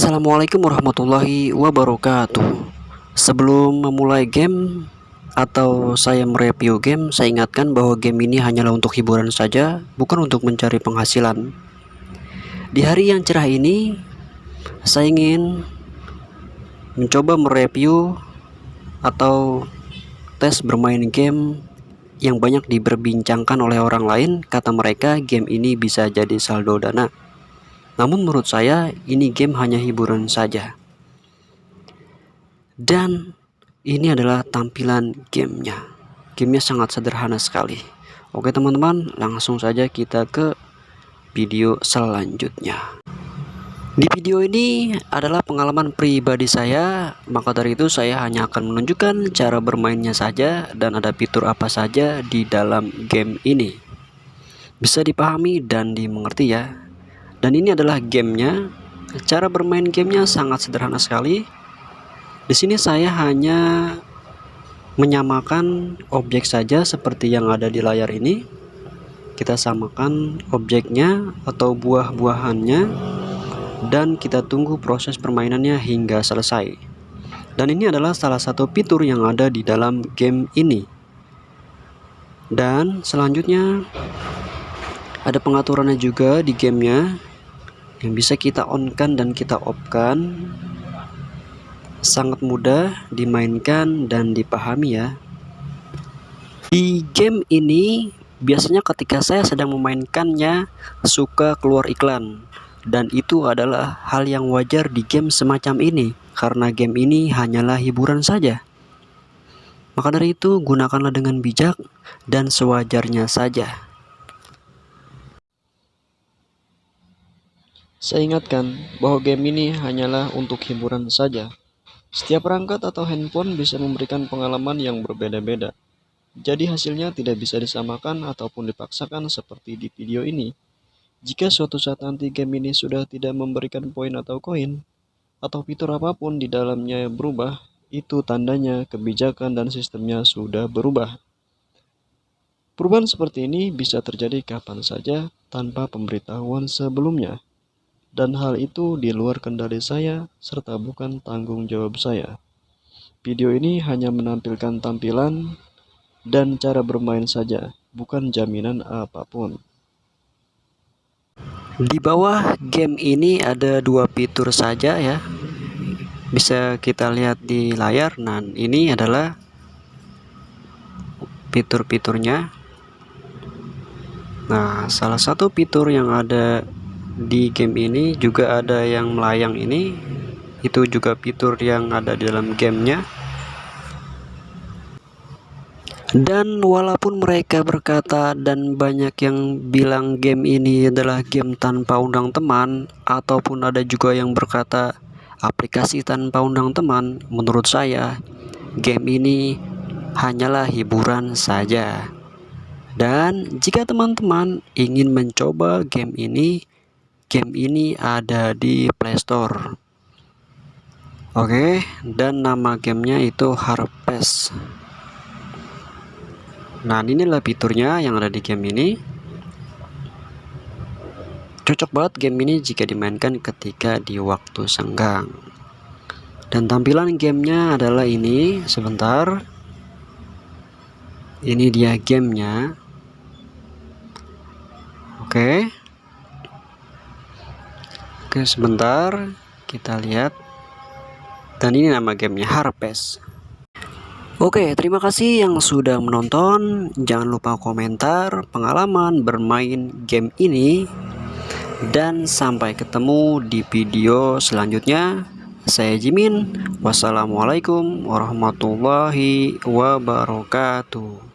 Assalamualaikum warahmatullahi wabarakatuh. Sebelum memulai game atau saya mereview game, saya ingatkan bahwa game ini hanyalah untuk hiburan saja, bukan untuk mencari penghasilan. Di hari yang cerah ini, saya ingin mencoba mereview atau tes bermain game yang banyak diperbincangkan oleh orang lain. Kata mereka, game ini bisa jadi saldo dana. Namun menurut saya ini game hanya hiburan saja. Dan ini adalah tampilan gamenya. Gamenya sangat sederhana sekali. Oke teman-teman, langsung saja kita ke video selanjutnya. Di video ini adalah pengalaman pribadi saya, maka dari itu saya hanya akan menunjukkan cara bermainnya saja dan ada fitur apa saja di dalam game ini. Bisa dipahami dan dimengerti ya. Dan ini adalah gamenya. Cara bermain gamenya sangat sederhana sekali. Di sini saya hanya menyamakan objek saja seperti yang ada di layar ini. Kita samakan objeknya atau buah-buahannya dan kita tunggu proses permainannya hingga selesai. Dan ini adalah salah satu fitur yang ada di dalam game ini. Dan selanjutnya ada pengaturannya juga di gamenya, yang bisa kita on-kan dan kita off-kan. Sangat mudah dimainkan dan dipahami ya. Di game ini biasanya ketika saya sedang memainkannya suka keluar iklan, dan itu adalah hal yang wajar di game semacam ini karena game ini hanyalah hiburan saja. Maka dari itu gunakanlah dengan bijak dan sewajarnya saja. Saya ingatkan bahwa game ini hanyalah untuk hiburan saja. Setiap perangkat atau handphone bisa memberikan pengalaman yang berbeda-beda. Jadi hasilnya tidak bisa disamakan ataupun dipaksakan seperti di video ini. Jika suatu saat nanti game ini sudah tidak memberikan poin atau koin, atau fitur apapun di dalamnya berubah, itu tandanya kebijakan dan sistemnya sudah berubah. Perubahan seperti ini bisa terjadi kapan saja tanpa pemberitahuan sebelumnya. Dan hal itu di luar kendali saya serta bukan tanggung jawab saya. Video ini hanya menampilkan tampilan dan cara bermain saja, bukan jaminan apapun. Di bawah game ini ada dua fitur saja ya. Bisa kita lihat di layar. Nah, ini adalah fitur-fiturnya. Nah, salah satu fitur yang ada di game ini juga ada yang melayang ini. Itu juga fitur yang ada di dalam gamenya. Dan walaupun mereka berkata dan banyak yang bilang game ini adalah game tanpa undang teman, ataupun ada juga yang berkata aplikasi tanpa undang teman, menurut saya game ini hanyalah hiburan saja. Dan jika teman-teman ingin mencoba game ini ada di Play Store. Oke, dan nama gamenya itu Harvest. Nah, inilah fiturnya yang ada di game ini. Cocok banget game ini jika dimainkan ketika di waktu senggang. Dan tampilan gamenya adalah ini. Sebentar. Ini dia gamenya. Oke, sebentar kita lihat. Dan ini nama gamenya Harvest. Oke, terima kasih yang sudah menonton. Jangan lupa komentar pengalaman bermain game ini. Dan sampai ketemu di video selanjutnya. Saya Jimin. Wassalamualaikum warahmatullahi wabarakatuh.